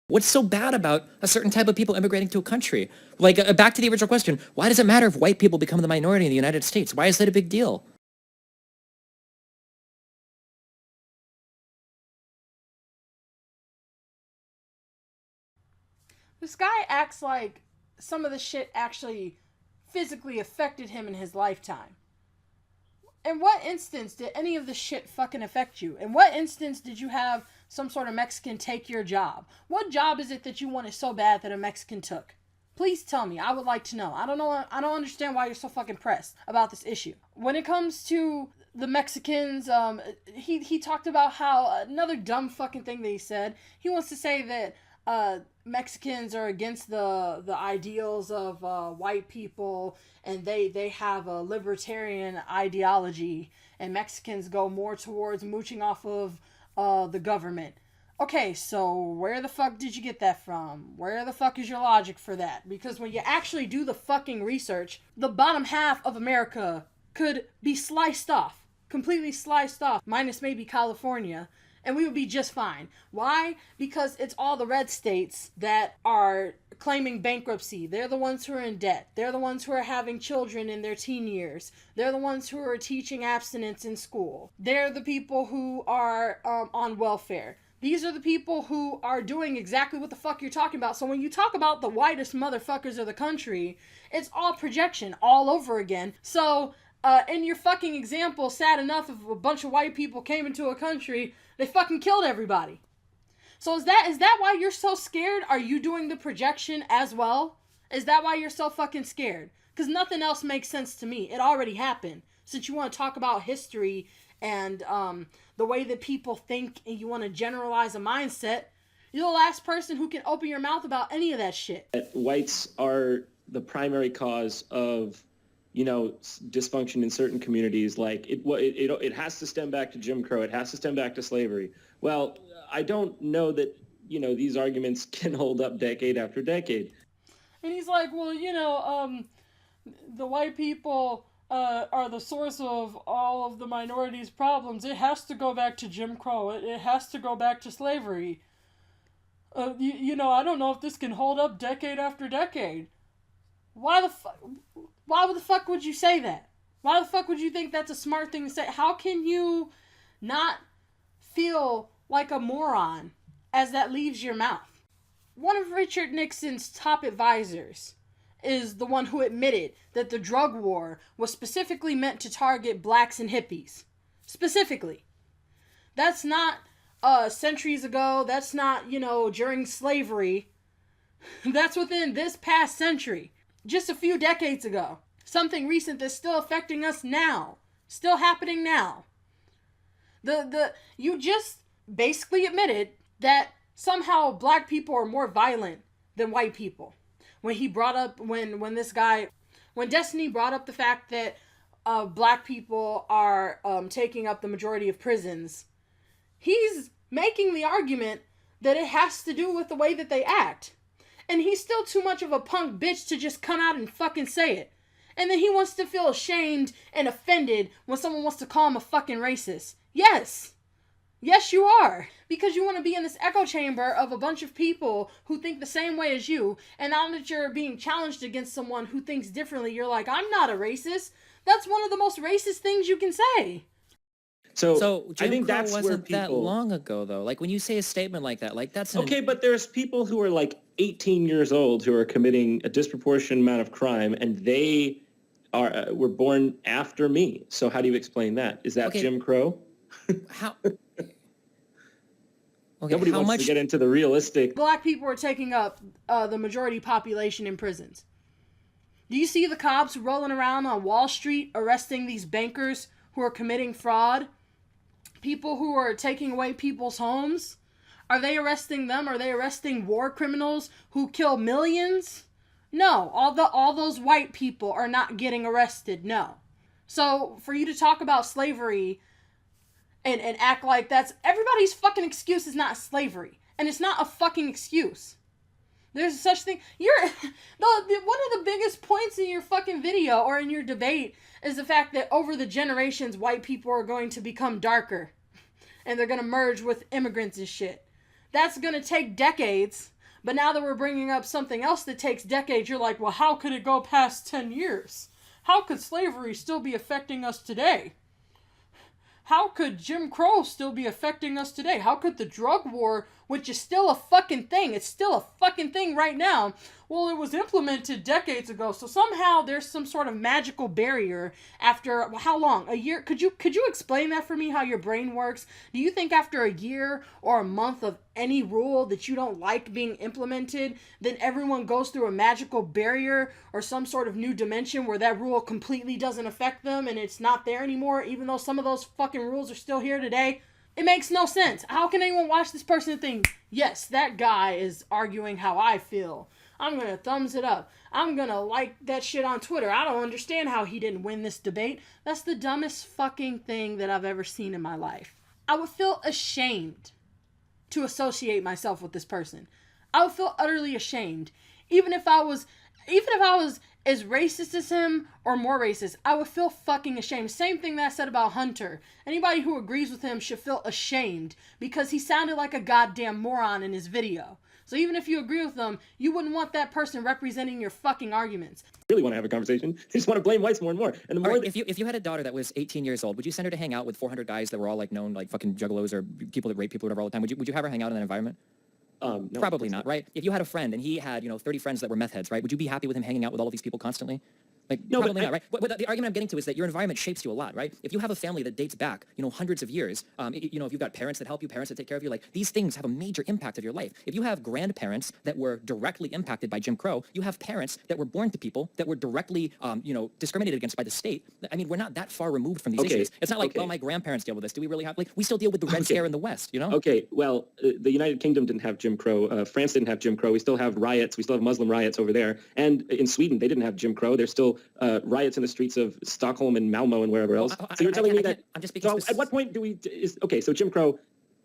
What's so bad about a certain type of people immigrating to a country? Like, back to the original question, why does it matter if white people become the minority in the United States? Why is that a big deal? This guy acts like some of the shit actually physically affected him in his lifetime. In what instance did any of this shit fucking affect you? In what instance did you have some sort of Mexican take your job? What job is it that you wanted so bad that a Mexican took? Please tell me. I would like to know. I don't know. I don't understand why you're so fucking pressed about this issue. When it comes to the Mexicans, he talked about how another dumb fucking thing that he said. He wants to say that Mexicans are against the ideals of white people, and they have a libertarian ideology, and Mexicans go more towards mooching off of the government. Okay, so where the fuck did you get that from? Where the fuck is your logic for that? Because when you actually do the fucking research, the bottom half of America could be sliced off, completely sliced off, minus maybe California, and we would be just fine. Why? Because it's all the red states that are claiming bankruptcy. They're the ones who are in debt. They're the ones who are having children in their teen years. They're the ones who are teaching abstinence in school. They're the people who are on welfare. These are the people who are doing exactly what the fuck you're talking about. So when you talk about the whitest motherfuckers of the country, it's all projection all over again. So in your fucking example, sad enough, if a bunch of white people came into a country, they fucking killed everybody. So is that why you're so scared? Are you doing the projection as well? Is that why you're so fucking scared? Because nothing else makes sense to me. It already happened. Since you want to talk about history and the way that people think, and you want to generalize a mindset, you're the last person who can open your mouth about any of that shit. Whites are the primary cause of, dysfunction in certain communities. Like it has to stem back to Jim Crow. It has to stem back to slavery. Well, I don't know that, these arguments can hold up decade after decade. And he's like, well, the white people are the source of all of the minorities' problems. It has to go back to Jim Crow. It has to go back to slavery. I don't know if this can hold up decade after decade. Why the fuck would you say that? Why the fuck would you think that's a smart thing to say? How can you not feel like a moron as that leaves your mouth? One of Richard Nixon's top advisors is the one who admitted that the drug war was specifically meant to target blacks and hippies. Specifically. That's not centuries ago. That's not, during slavery. That's within this past century. Just a few decades ago. Something recent that's still affecting us now. Still happening now. You just basically admitted that somehow black people are more violent than white people. When he brought up, when Destiny brought up the fact that black people are taking up the majority of prisons, he's making the argument that it has to do with the way that they act. And he's still too much of a punk bitch to just come out and fucking say it. And then he wants to feel ashamed and offended when someone wants to call him a fucking racist. Yes. Yes, you are. Because you want to be in this echo chamber of a bunch of people who think the same way as you. And now that you're being challenged against someone who thinks differently, you're like, I'm not a racist. That's one of the most racist things you can say. So Jim I think Crow that's wasn't where people... that long ago, though. Like, when you say a statement like that, like, that's... Okay, but there's people who are like 18 years old who are committing a disproportionate amount of crime, and they were born after me. So how do you explain that? Is that Jim Crow? How... Nobody wants to get into the realistic... Black people are taking up the majority population in prisons. Do you see the cops rolling around on Wall Street arresting these bankers who are committing fraud? People who are taking away people's homes? Are they arresting them? Are they arresting war criminals who kill millions? No, all those white people are not getting arrested, no. So, for you to talk about slavery and act like that's... Everybody's fucking excuse is not slavery. And it's not a fucking excuse. There's such thing... One of the biggest points in your fucking video or in your debate is the fact that over the generations, white people are going to become darker. And they're going to merge with immigrants and shit. That's going to take decades. But now that we're bringing up something else that takes decades, you're like, well, how could it go past 10 years? How could slavery still be affecting us today? How could Jim Crow still be affecting us today? How could the drug war, which is still a fucking thing, it's still a fucking thing right now, well, it was implemented decades ago, so somehow there's some sort of magical barrier after, how long? A year? Could you explain that for me, how your brain works? Do you think after a year or a month of any rule that you don't like being implemented, then everyone goes through a magical barrier or some sort of new dimension where that rule completely doesn't affect them and it's not there anymore, even though some of those fucking rules are still here today? It makes no sense. How can anyone watch this person and think, yes, that guy is arguing how I feel? I'm going to thumbs it up. I'm going to like that shit on Twitter. I don't understand how he didn't win this debate. That's the dumbest fucking thing that I've ever seen in my life. I would feel ashamed to associate myself with this person. I would feel utterly ashamed. Even if I was as racist as him or more racist, I would feel fucking ashamed. Same thing that I said about Hunter. Anybody who agrees with him should feel ashamed because he sounded like a goddamn moron in his video. So even if you agree with them, you wouldn't want that person representing your fucking arguments. Really want to have a conversation. They just want to blame whites more and more. And the more if you had a daughter that was 18 years old, would you send her to hang out with 400 guys that were all like known like fucking juggalos or people that rape people or whatever all the time? Would you have her hang out in that environment? No, Probably not, right? If you had a friend and he had, 30 friends that were meth heads, right? Would you be happy with him hanging out with all of these people constantly? Like, no, probably not, right? But the argument I'm getting to is that your environment shapes you a lot, right? If you have a family that dates back, hundreds of years, if you've got parents that help you, parents that take care of you, like, these things have a major impact of your life. If you have grandparents that were directly impacted by Jim Crow, you have parents that were born to people that were directly, discriminated against by the state. I mean, we're not that far removed from these issues. It's not like, well, my grandparents deal with this. Do we really have, like, we still deal with the Red Scare in the West, Okay, well, the United Kingdom didn't have Jim Crow. France didn't have Jim Crow. We still have riots. We still have Muslim riots over there. And in Sweden, they didn't have Jim Crow. There's still riots in the streets of Stockholm and Malmo and wherever else. So you're telling me that... I'm just speaking at what point do we... Okay, so Jim Crow,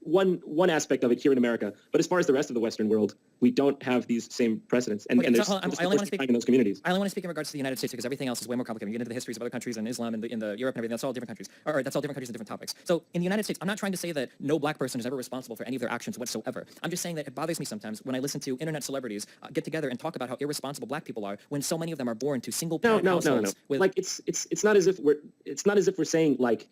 one aspect of it here in America, but as far as the rest of the Western world, we don't have these same precedents. And there's I only want to speak in those communities. I only want to speak in regards to the United States because everything else is way more complicated. You get into the histories of other countries and Islam and in the Europe and everything. That's all different countries. Or that's all different countries and different topics. So in the United States, I'm not trying to say that no black person is ever responsible for any of their actions whatsoever. I'm just saying that it bothers me sometimes when I listen to internet celebrities get together and talk about how irresponsible black people are when so many of them are born to single parent households. No. Like it's not as if we're saying like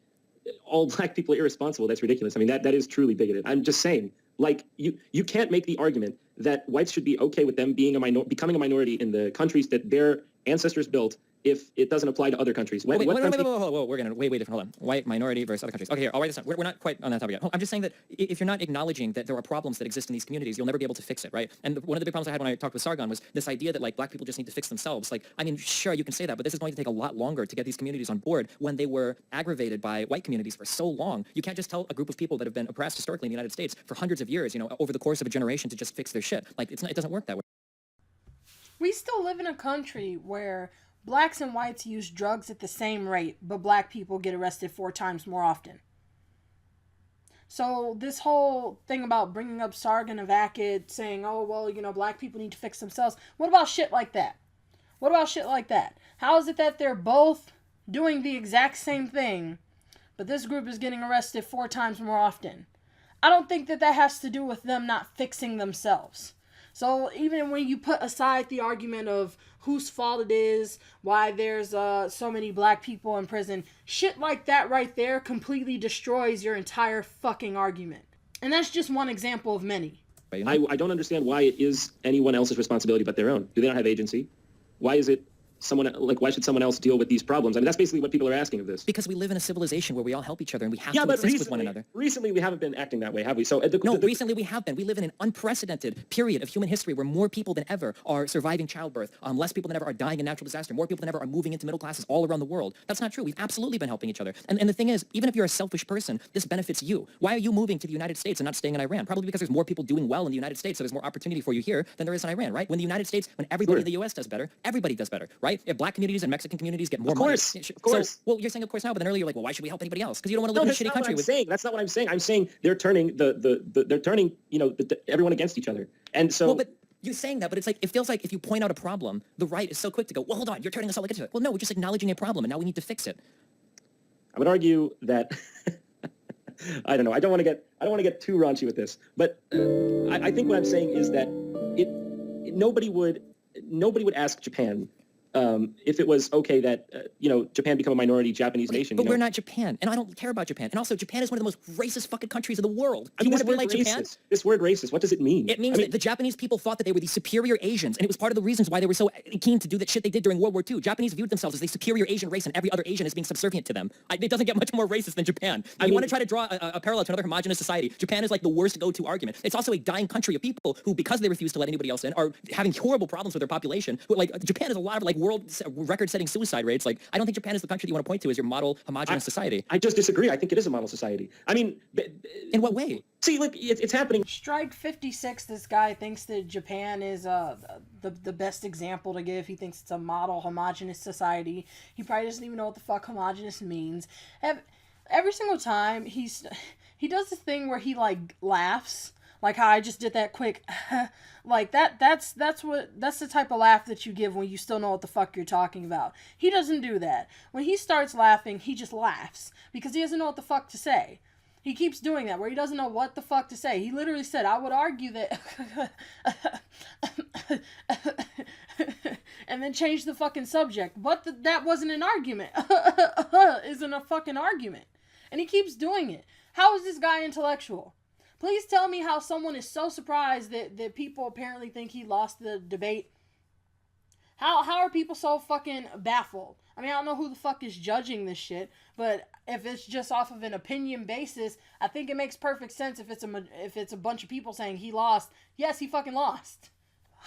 all black people are irresponsible. That's ridiculous. I mean, that is truly bigoted. I'm just saying, like, you can't make the argument that whites should be okay with them being becoming a minority in the countries that their ancestors built if it doesn't apply to other countries. Whoa, we're getting way different. Hold on. White, minority versus other countries. Okay, here, I'll write this down. We're not quite on that topic yet. I'm just saying that if you're not acknowledging that there are problems that exist in these communities, you'll never be able to fix it, right? And one of the big problems I had when I talked with Sargon was this idea that, like, black people just need to fix themselves. Like, I mean, sure, you can say that, but this is going to take a lot longer to get these communities on board when they were aggravated by white communities for so long. You can't just tell a group of people that have been oppressed historically in the United States for hundreds of years, over the course of a generation to just fix their shit. Like, it doesn't work that way. We still live in a country where blacks and whites use drugs at the same rate, but black people get arrested 4 times more often. So this whole thing about bringing up Sargon of Akkad, saying, oh, well, black people need to fix themselves. What about shit like that? What about shit like that? How is it that they're both doing the exact same thing, but this group is getting arrested 4 times more often? I don't think that has to do with them not fixing themselves. So even when you put aside the argument of whose fault it is, why there's so many black people in prison, shit like that right there completely destroys your entire fucking argument. And that's just one example of many. I don't understand why it is anyone else's responsibility but their own. Do they not have agency? Why is it why should someone else deal with these problems? I mean, that's basically what people are asking of this. Because we live in a civilization where we all help each other and we have to exist with one another. Recently, we haven't been acting that way, have we? So recently we have been. We live in an unprecedented period of human history where more people than ever are surviving childbirth, less people than ever are dying in natural disaster, more people than ever are moving into middle classes all around the world. That's not true. We've absolutely been helping each other. And the thing is, even if you're a selfish person, this benefits you. Why are you moving to the United States and not staying in Iran? Probably because there's more people doing well in the United States, so there's more opportunity for you here than there is in Iran, right? When everybody in the U.S. does better, everybody does better, right? If black communities and Mexican communities get more money. Of course. So, well, you're saying of course now, but then earlier you're like, well, why should we help anybody else? Because you don't want to live in a shitty country. That's not what I'm saying. I'm saying they're turning everyone against each other. And so. Well, but you're saying that, but it's like, it feels like if you point out a problem, the right is so quick to go, well, hold on, you're turning us all against it. Well, no, we're just acknowledging a problem, and now we need to fix it. I would argue that. I don't know. I don't want to get too raunchy with this, but I think what I'm saying is that nobody would ask Japan if it was okay that Japan become a minority Japanese nation. But we're not Japan, and I don't care about Japan. And also, Japan is one of the most racist fucking countries in the world. Do you want to be like Japan? This word racist, what does it mean? It means that the Japanese people thought that they were the superior Asians, and it was part of the reasons why they were so keen to do that shit they did during World War II. Japanese viewed themselves as the superior Asian race, and every other Asian is being subservient to them. It doesn't get much more racist than Japan. You want to try to draw a parallel to another homogenous society. Japan is like the worst go-to argument. It's also a dying country of people who, because they refuse to let anybody else in, are having horrible problems with their population. Who, like, Japan has a lot of like world record-setting suicide rates. Like, I don't think Japan is the country that you want to point to as your model homogenous society. I just disagree. I think it is a model society. I mean, in what way? See, look, it's happening. Strike 56. This guy thinks that Japan is the best example to give. He thinks it's a model homogenous society. He probably doesn't even know what the fuck homogenous means. Every single time he does this thing where he like laughs, like how I just did that quick like that's the type of laugh that you give when you still know what the fuck you're talking about. He doesn't do that. When he starts laughing, he just laughs because he doesn't know what the fuck to say. He keeps doing that where he doesn't know what the fuck to say. He literally said, I would argue that and then change the fucking subject. But that wasn't an argument. Isn't a fucking argument. And he keeps doing it. How is this guy intellectual? Please tell me how someone is so surprised that people apparently think he lost the debate. How are people so fucking baffled? I mean, I don't know who the fuck is judging this shit, but if it's just off of an opinion basis, I think it makes perfect sense if it's a bunch of people saying he lost. Yes, he fucking lost.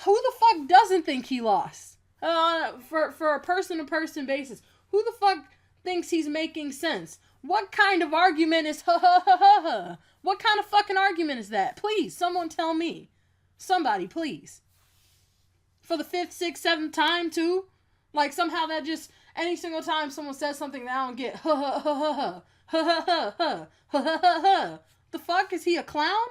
Who the fuck doesn't think he lost? For a person-to-person basis, who the fuck thinks he's making sense? What kind of argument is What kind of fucking argument is that? Please, someone tell me. Somebody, please. For the 5th, 6th, 7th time, too? Like, somehow that just, any single time someone says something that I don't get, the fuck? Is he a clown?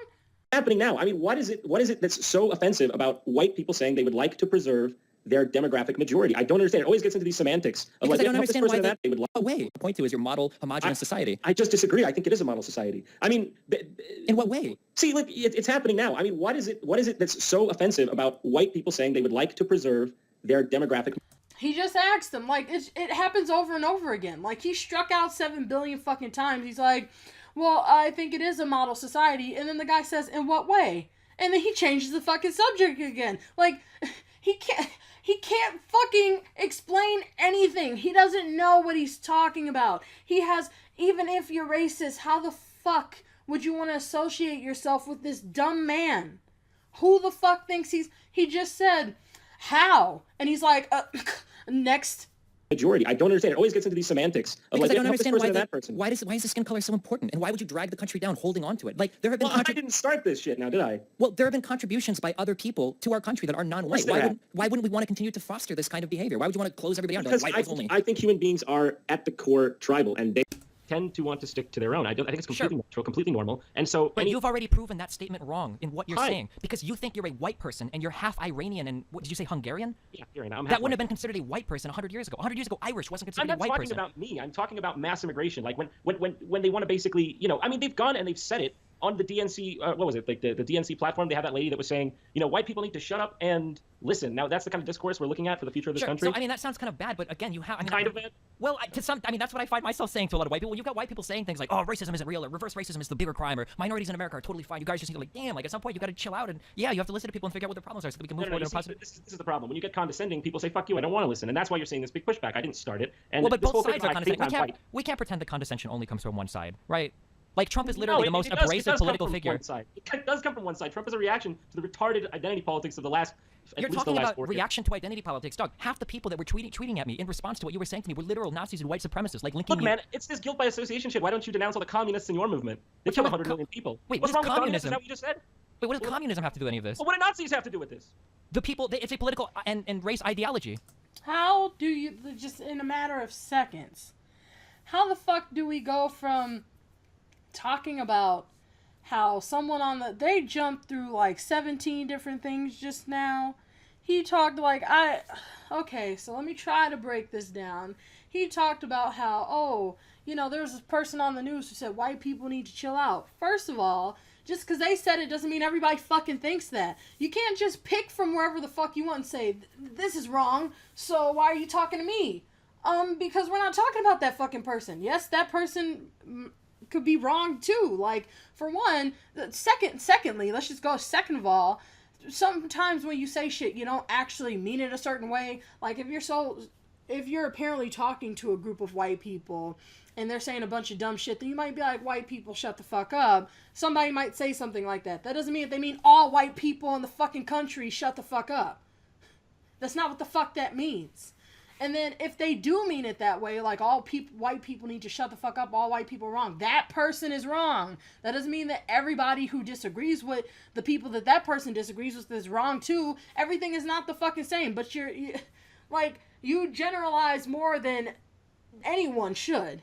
Happening now. I mean, what is it that's so offensive about white people saying they would like to preserve their demographic majority? I don't understand. It always gets into these semantics of because like, I don't understand why they would point to as your model homogenous society. I just disagree. I think it is a model society. I mean, in what way? See, look, it's happening now. I mean, what is it that's so offensive about white people saying they would like to preserve their demographic? He just asked them. Like, it happens over and over again. Like, he struck out 7 billion fucking times. He's like, well, I think it is a model society. And then the guy says, in what way? And then he changes the fucking subject again. Like, he can't fucking explain anything. He doesn't know what he's talking about. Even if you're racist, how the fuck would you want to associate yourself with this dumb man? Who the fuck thinks he just said, how? And he's like, next. Majority. I don't understand. It always gets into these semantics of because like, I don't understand why is the skin color so important, and why would you drag the country down holding on to it? Like, there have been. Well, I didn't start this shit. Now, did I? Well, there have been contributions by other people to our country that are non-white. Why wouldn't we want to continue to foster this kind of behavior? Why would you want to close everybody down? Because like, white only? I think human beings are at the core tribal, and they tend to want to stick to their own. I think it's completely natural, completely normal. And so, but you've already proven that statement wrong in what you're saying, because you think you're a white person and you're half Iranian and what did you say, Hungarian? Yeah, Hungarian. That wouldn't have been considered a white person 100 years ago. 100 years ago, Irish wasn't considered a white person. I'm not talking about me. I'm talking about mass immigration. Like when they want to basically, I mean, they've gone and they've said it on the DNC. What was it? Like the DNC platform. They had that lady that was saying, white people need to shut up and listen. Now that's the kind of discourse we're looking at for the future of this country. So I mean, that sounds kind of bad, but again, you have kind of bad. Well, that's what I find myself saying to a lot of white people. When you've got white people saying things like, "Oh, racism isn't real," or "Reverse racism is the bigger crime," or "Minorities in America are totally fine," you guys just need to damn. Like at some point, you got to chill out and you have to listen to people and figure out what their problems are so that we can move forward in a positive. This is the problem. When you get condescending, people say, "Fuck you," I don't want to listen, and that's why you're seeing this big pushback. I didn't start it. And well, but both sides are condescending. We can't pretend that condescension only comes from one side, right? Like, Trump is literally the most abrasive political figure. It does come from one side. Trump is a reaction to the retarded identity politics of the last. You're talking about reaction to identity politics, Doug. Half the people that were tweeting at me in response to what you were saying to me were literal Nazis and white supremacists, like linking. Look, man, it's this guilt by association shit. Why don't you denounce all the communists in your movement? They killed 100 million people. Wait, what's wrong with communism? Is that what you just said? Wait, what does communism have to do with any of this? Well, what do Nazis have to do with this? The people, it's a political and race ideology. How do you, just in a matter of seconds, how the fuck do we go from talking about how someone they jumped through like 17 different things just now. He talked like, okay, so let me try to break this down. He talked about how, there was this person on the news who said white people need to chill out. First of all, Just because they said it doesn't mean everybody fucking thinks that. You can't just pick from wherever the fuck you want and say, this is wrong, so why are you talking to me? Because we're not talking about that fucking person. Yes, that person could be wrong too. Like, for one, secondly, let's just go second of all, sometimes when you say shit, you don't actually mean it a certain way. Like, if you're apparently talking to a group of white people and they're saying a bunch of dumb shit, then you might be like, white people, shut the fuck up. Somebody might say something like that. That doesn't mean that they mean all white people in the fucking country, shut the fuck up. That's not what the fuck that means. And then if they do mean it that way, like white people need to shut the fuck up, all white people are wrong, that person is wrong. That doesn't mean that everybody who disagrees with the people that person disagrees with is wrong too. Everything is not the fucking same, but you generalize more than anyone should.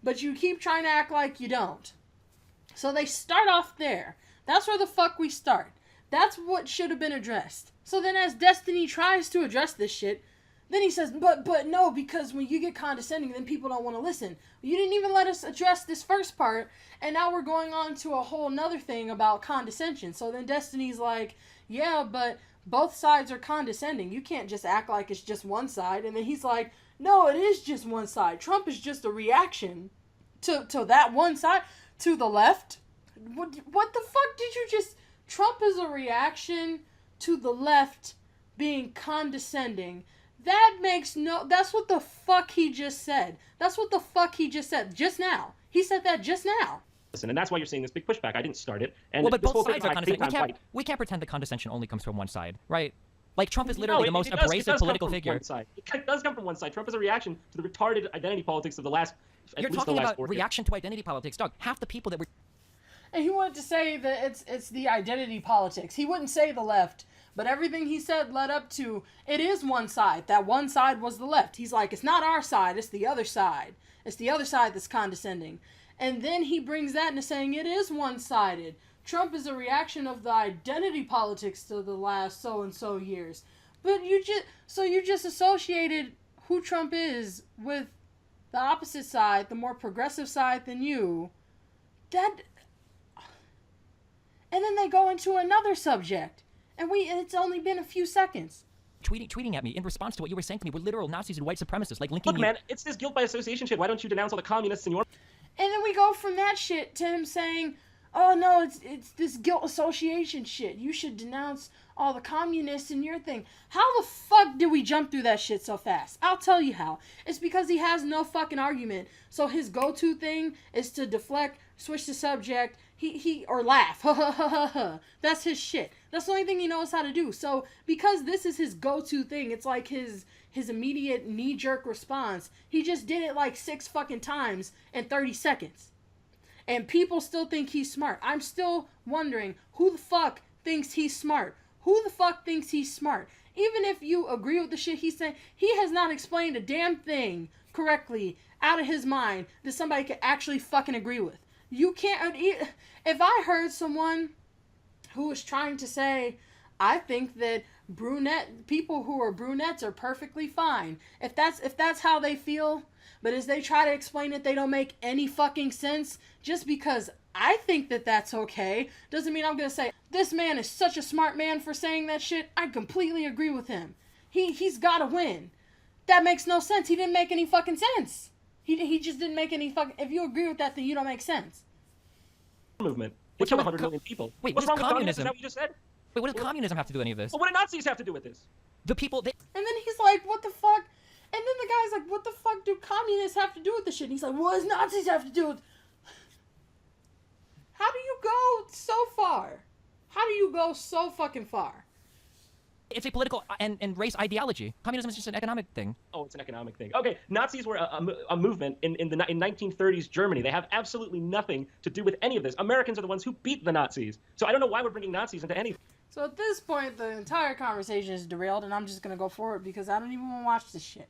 But you keep trying to act like you don't. So they start off there. That's where the fuck we start. That's what should have been addressed. So then as Destiny tries to address this shit, then he says, but no, because when you get condescending, then people don't want to listen. You didn't even let us address this first part, and now we're going on to a whole nother thing about condescension. So then Destiny's like, yeah, but both sides are condescending. You can't just act like it's just one side. And then he's like, no, it is just one side. Trump is just a reaction to that one side, to the left. What the fuck did you just... Trump is a reaction to the left being condescending. That makes no... That's what the fuck he just said. That's what the fuck he just said just now. He said that just now. Listen, and that's why you're seeing this big pushback. I didn't start it. And well, but this both whole sides thing, are condescending. We can't pretend that condescension only comes from one side, right? Like, Trump is literally the most abrasive political figure. It does come from one side. Trump is a reaction to the retarded identity politics of the last... You're talking about reaction to identity politics, Doug. Half the people that were... And he wanted to say that it's the identity politics. He wouldn't say the left, but everything he said led up to, it is one side. That one side was the left. He's like, it's not our side, it's the other side. It's the other side that's condescending. And then he brings that into saying it is one-sided. Trump is a reaction of the identity politics to the last so-and-so years. But you just associated who Trump is with the opposite side, the more progressive side than you. And then they go into another subject. And it's only been a few seconds. Tweeting at me in response to what you were saying to me were literal Nazis and white supremacists, like linking Look, man, it's this guilt by association shit. Why don't you denounce all the communists in your... And then we go from that shit to him saying, oh no, it's this guilt association shit. You should denounce all the communists in your thing. How the fuck did we jump through that shit so fast? I'll tell you how. It's because he has no fucking argument. So his go-to thing is to deflect, switch the subject, or laugh. That's his shit. That's the only thing he knows how to do. So because this is his go-to thing, it's like his immediate knee-jerk response. He just did it like 6 fucking times in 30 seconds. And people still think he's smart. I'm still wondering, who the fuck thinks he's smart? Who the fuck thinks he's smart? Even if you agree with the shit he's saying, he has not explained a damn thing correctly out of his mind that somebody could actually fucking agree with. You can't... If I heard someone who was trying to say, I think that people who are brunettes are perfectly fine. If that's how they feel, but as they try to explain it, they don't make any fucking sense. Just because I think that that's okay, doesn't mean I'm gonna say, this man is such a smart man for saying that shit. I completely agree with him. He's gotta win. That makes no sense. He didn't make any fucking sense. He just didn't make any fucking... If you agree with that, then you don't make sense. Movement. They killed 100 million people. Wait, what's wrong with communism? Is that what you just said? Wait, what does communism have to do with any of this? Well, what do Nazis have to do with this? The people... And then he's like, what the fuck? And then the guy's like, what the fuck do communists have to do with this shit? And he's like, what does Nazis have to do with... How do you go so far? How do you go so fucking far? It's a political and race ideology. Communism is just an economic thing. Oh, it's an economic thing. Okay, Nazis were a movement in 1930s Germany. They have absolutely nothing to do with any of this. Americans are the ones who beat the Nazis. So I don't know why we're bringing Nazis into anything. So at this point, the entire conversation is derailed, and I'm just gonna go forward because I don't even want to watch this shit.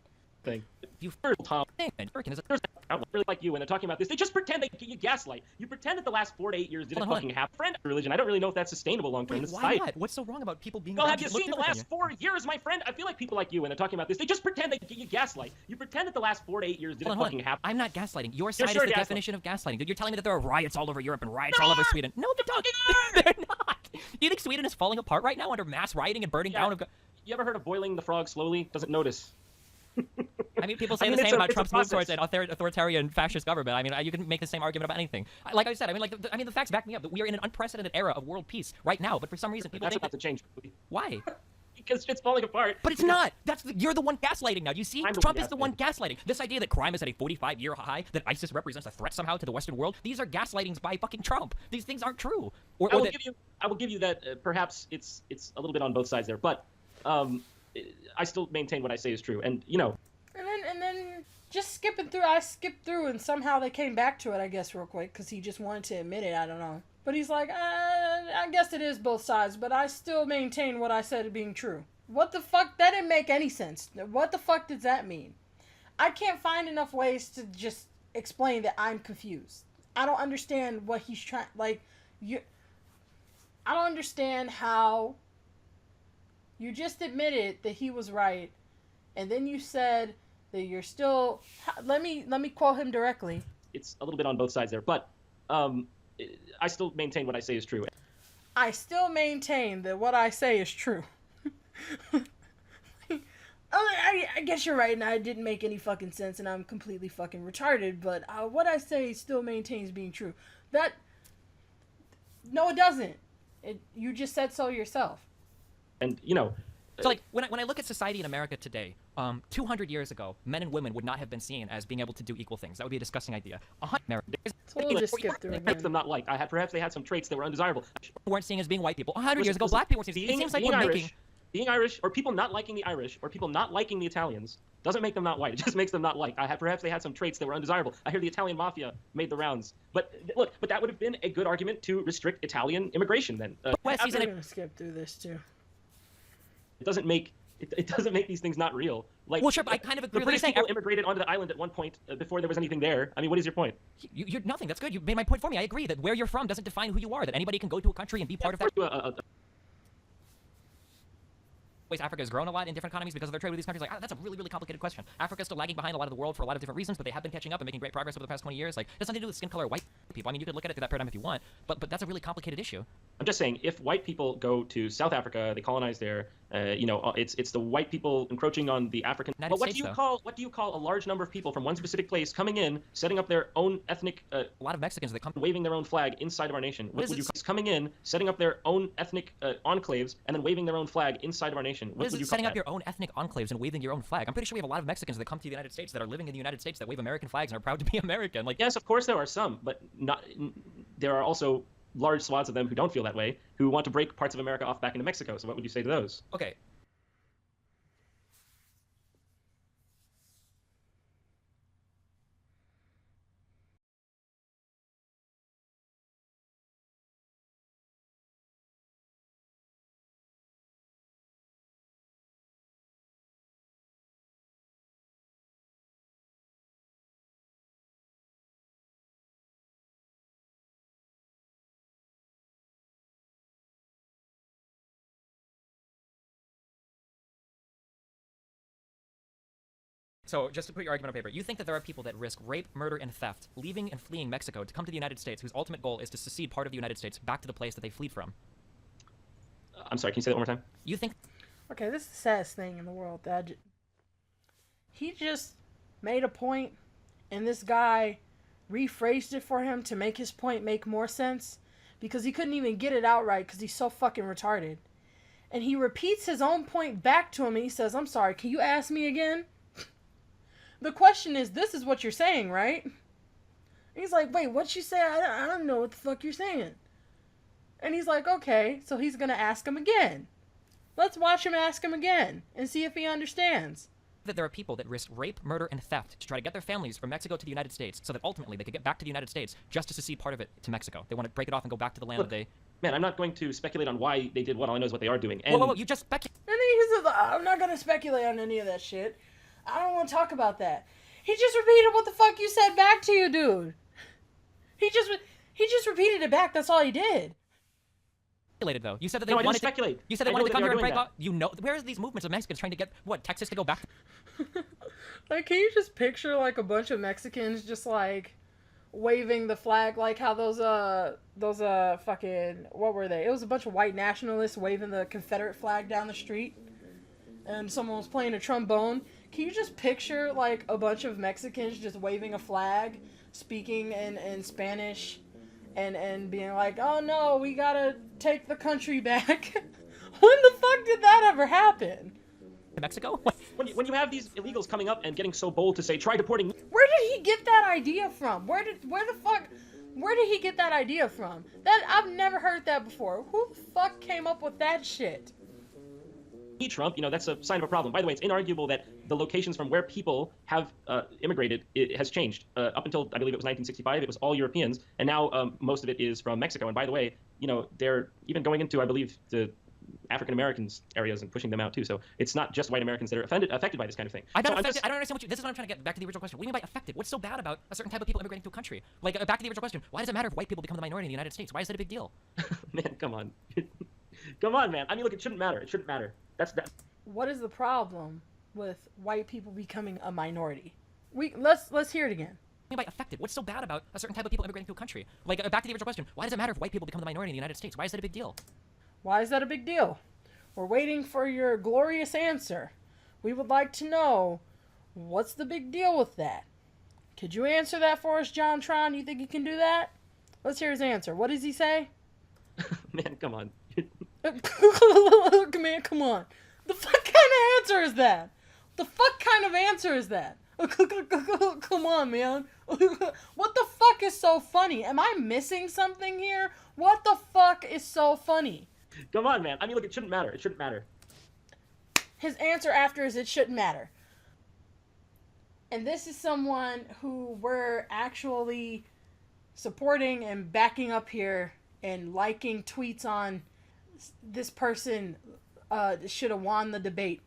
You first, Tom. American is a... I don't really like you when they're talking about this. They just pretend you gaslight. You pretend that the last 4 to 8 years didn't fucking happen. Friend religion. I don't really know if that's sustainable long term. Wait, why not? What's so wrong about people being? Well, have you seen the last 4 years, my friend? I feel like people like you when they're talking about this. They just pretend you gaslight. You pretend that the last 4 to 8 years didn't fucking happen. I'm not gaslighting. Your side is the definition of gaslighting. You're telling me that there are riots all over Europe and riots all over Sweden. No, they don't. They're not. Do you think Sweden is falling apart right now under mass rioting and burning down of? You ever heard of boiling the frog slowly? Doesn't notice. I mean, people say the same about Trump's move towards an authoritarian fascist government. I mean, you can make the same argument about anything. Like I said, the facts back me up. That we are in an unprecedented era of world peace right now. But for some reason, people think about to change. Why? Because shit's falling apart. But it's not. You're the one gaslighting now. You see, Trump is the one gaslighting. This idea that crime is at a 45-year high, that ISIS represents a threat somehow to the Western world. These are gaslightings by fucking Trump. These things aren't true. I will give you that. Perhaps it's a little bit on both sides there, but I still maintain what I say is true. And you know. And then just skipping through, I skipped through, and somehow they came back to it, I guess, real quick, because he just wanted to admit it. I don't know. But he's like, I guess it is both sides, but I still maintain what I said being true. What the fuck? That didn't make any sense. What the fuck does that mean? I can't find enough ways to just explain that I'm confused. I don't understand what he's trying, I don't understand how you just admitted that he was right, and then you said that you're still, let me quote him directly. It's a little bit on both sides there, but I still maintain what I say is true. I still maintain that what I say is true. I guess you're right, and I didn't make any fucking sense, and I'm completely fucking retarded, but what I say still maintains being true. No, it doesn't. You just said so yourself. And, you know... So, like, when I look at society in America today, 200 years ago, men and women would not have been seen as being able to do equal things. That would be a disgusting idea. So we'll just skip through Makes them not like. Perhaps they had some traits that were undesirable. Weren't seen as being white people. 100 years ago, black people weren't seen. It seems like we're making... Being Irish, or people not liking the Irish, or people not liking the Italians, doesn't make them not white. It just makes them not like. Perhaps they had some traits that were undesirable. I hear the Italian mafia made the rounds. But look, that would have been a good argument to restrict Italian immigration then. I'm going to skip through this too. It doesn't make these things not real. Like, well, sure, but I kind of agree. The British people immigrated onto the island at one point before there was anything there. I mean, what is your point? You're nothing. That's good. You made my point for me. I agree that where you're from doesn't define who you are. That anybody can go to a country and be part of that. Ways Africa has grown a lot in different economies because of their trade with these countries. Like, that's a really, really complicated question. Africa's still lagging behind a lot of the world for a lot of different reasons, but they have been catching up and making great progress over the past 20 years. Like, it has nothing to do with skin color or white people. I mean, you could look at it through that paradigm if you want, but that's a really complicated issue. I'm just saying, if white people go to South Africa, they colonize there. It's the white people encroaching on the African. But what do you call a large number of people from one specific place coming in, setting up their own ethnic? A lot of Mexicans that come waving their own flag inside of our nation. What would you call coming in, setting up their own ethnic enclaves, and then waving their own flag inside of our nation? What would you call setting up your own ethnic enclaves and waving your own flag? I'm pretty sure we have a lot of Mexicans that come to the United States that are living in the United States that wave American flags and are proud to be American. Like, yes, of course there are some, but not. There are also large swaths of them who don't feel that way, who want to break parts of America off back into Mexico. So what would you say to those? Okay. So, just to put your argument on paper, you think that there are people that risk rape, murder, and theft, leaving and fleeing Mexico to come to the United States, whose ultimate goal is to secede part of the United States back to the place that they fled from? I'm sorry, can you say that one more time? You think... Okay, this is the saddest thing in the world. He just made a point, and this guy rephrased it for him to make his point make more sense, because he couldn't even get it out right because he's so fucking retarded. And he repeats his own point back to him, and he says, I'm sorry, can you ask me again? The question is, this is what you're saying, right? And he's like, wait, what'd you say? I don't know what the fuck you're saying. And he's like, okay, so he's going to ask him again. Let's watch him ask him again and see if he understands. That there are people that risk rape, murder, and theft to try to get their families from Mexico to the United States so that ultimately they could get back to the United States just to secede part of it to Mexico. They want to break it off and go back to the land that they... Man, I'm not going to speculate on why they did what. All I know is what they are doing. And... Whoa, you just speculate. And he says, I'm not going to speculate on any of that shit. I don't want to talk about that. He just repeated what the fuck you said back to you, dude. He just repeated it back. That's all he did. Though you said that they No, I didn't wanted speculate. to. You said they I wanted know to that come they here are and break doing off. You know, where are these movements of Mexicans trying to get what Texas to go back? Like, can you just picture like a bunch of Mexicans just like waving the flag, like how those fucking, what were they? It was a bunch of white nationalists waving the Confederate flag down the street, and someone was playing a trombone. Can you just picture like a bunch of Mexicans just waving a flag, speaking in Spanish, and being like, "Oh no, we gotta take the country back." When the fuck did that ever happen? Mexico? When you have these illegals coming up and getting so bold to say, try deporting... Where did he get that idea from? Where did he get that idea from? I've never heard that before. Who the fuck came up with that shit? Trump, that's a sign of a problem. By the way, it's inarguable that the locations from where people have immigrated, it has changed. Up until, I believe it was 1965, it was all Europeans, and now most of it is from Mexico. And by the way, they're even going into, I believe, the African Americans areas and pushing them out too. So it's not just white Americans that are affected by this kind of thing. I don't understand what you. This is what I'm trying to get back to the original question. What do you mean by affected? What's so bad about a certain type of people immigrating to a country? Like, back to the original question. Why does it matter if white people become the minority in the United States? Why is that a big deal? Man, come on. Come on, man. I mean, look, it shouldn't matter. It shouldn't matter. That's that. What is the problem with white people becoming a minority? Let's hear it again. What do you mean by affected? What's so bad about a certain type of people immigrating to a country? Like, back to the original question. Why does it matter if white people become the minority in the United States? Why is that a big deal? Why is that a big deal? We're waiting for your glorious answer. We would like to know, what's the big deal with that? Could you answer that for us, JonTron? You think you can do that? Let's hear his answer. What does he say? Man, come on. Man, come on. The fuck kind of answer is that? The fuck kind of answer is that? Come on, man. What the fuck is so funny? Am I missing something here? What the fuck is so funny? Come on, man. I mean, look, it shouldn't matter. It shouldn't matter. His answer after is it shouldn't matter. And this is someone who we're actually supporting and backing up here and liking tweets on. This person should have won the debate.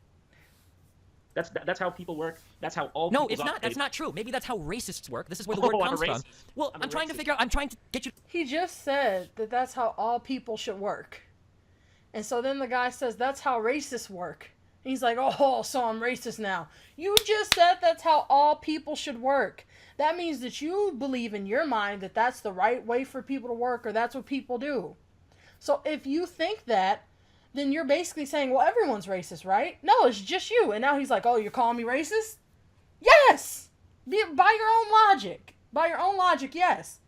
That's how people work. That's how all No, people it's not. operate. That's not true. Maybe that's how racists work. This is where the word comes from. Well, I'm trying to get you. He just said that that's how all people should work. And so then the guy says, that's how racists work. And he's like, oh, so I'm racist now. You just said that's how all people should work. That means that you believe in your mind that that's the right way for people to work, or that's what people do. So if you think that, then you're basically saying, well, everyone's racist, right? No, it's just you. And now he's like, oh, you're calling me racist? Yes! By your own logic. By your own logic, yes.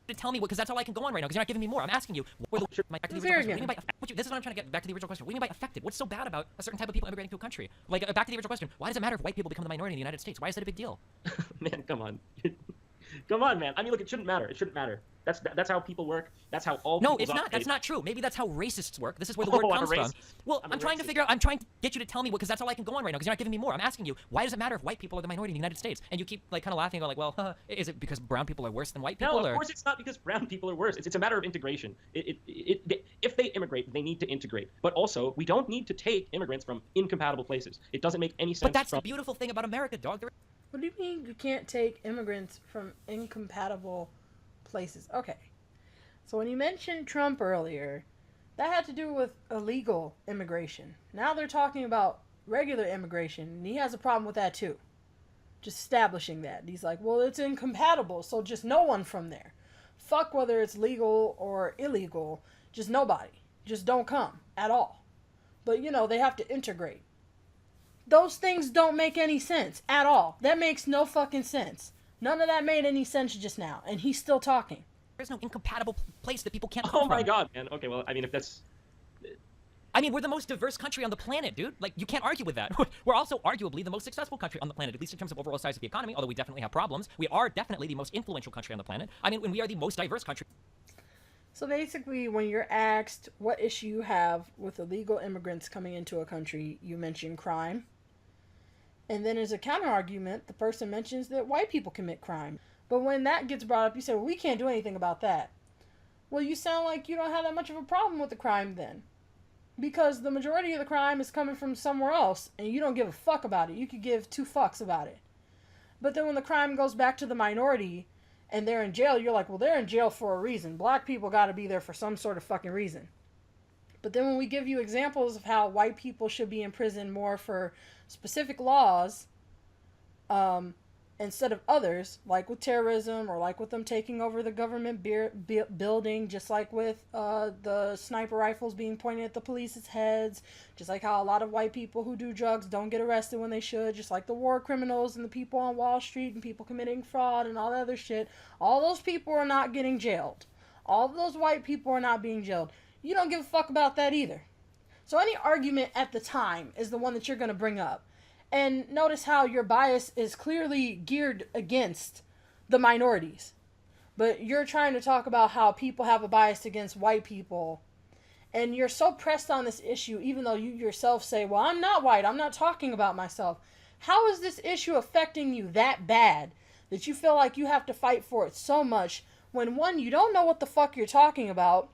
To tell me what, because that's all I can go on right now, because you're not giving me more. I'm asking you. This is what I'm trying to get back to the original question. What do you mean by affected? What's so bad about a certain type of people immigrating to a country? Like, back to the original question. Why does it matter if white people become the minority in the United States? Why is that a big deal? Man, come on. Come on, man. I mean, look, it shouldn't matter. It shouldn't matter. That's how people work. That's how all people No, it's not. operate. That's not true. Maybe that's how racists work. This is where the word comes from. Well, I'm trying to get you to tell me what, because that's all I can go on right now, because you're not giving me more. I'm asking you, why does it matter if white people are the minority in the United States? And you keep like kind of laughing and go like, well, is it because brown people are worse than white people? No, of course it's not because brown people are worse. It's a matter of integration. If they immigrate, they need to integrate. But also, we don't need to take immigrants from incompatible places. It doesn't make any sense. But that's the beautiful thing about America, dog. What do you mean you can't take immigrants from incompatible places? Okay. So when you mentioned Trump earlier, that had to do with illegal immigration. Now they're talking about regular immigration, and he has a problem with that too. Just establishing that. He's like, well, it's incompatible, so just no one from there. Fuck whether it's legal or illegal, just nobody. Just don't come at all. But, they have to integrate. Those things don't make any sense at all. That makes no fucking sense. None of that made any sense just now, and he's still talking. There's no incompatible place that people can't come Oh from. my god, man. Okay, well, I mean, if that's... I mean, we're the most diverse country on the planet, dude. Like, you can't argue with that. We're also arguably the most successful country on the planet, at least in terms of overall size of the economy, although we definitely have problems. We are definitely the most influential country on the planet. I mean, when we are the most diverse country. So basically, when you're asked what issue you have with illegal immigrants coming into a country, you mention crime. And then as a counter-argument, the person mentions that white people commit crime. But when that gets brought up, you say, well, we can't do anything about that. Well, you sound like you don't have that much of a problem with the crime then. Because the majority of the crime is coming from somewhere else, and you don't give a fuck about it. You could give two fucks about it. But then when the crime goes back to the minority, and they're in jail, you're like, well, they're in jail for a reason. Black people gotta be there for some sort of fucking reason. But then when we give you examples of how white people should be in prison more for specific laws, instead of others, like with terrorism or like with them taking over the government building, just like with the sniper rifles being pointed at the police's heads, just like how a lot of white people who do drugs don't get arrested when they should, just like the war criminals and the people on Wall Street and people committing fraud and all that other shit. All those people are not getting jailed. All of those white people are not being jailed. You don't give a fuck about that either. So any argument at the time is the one that you're going to bring up. And notice how your bias is clearly geared against the minorities. But you're trying to talk about how people have a bias against white people. And you're so pressed on this issue, even though you yourself say, well, I'm not white. I'm not talking about myself. How is this issue affecting you that bad that you feel like you have to fight for it so much when, one, you don't know what the fuck you're talking about.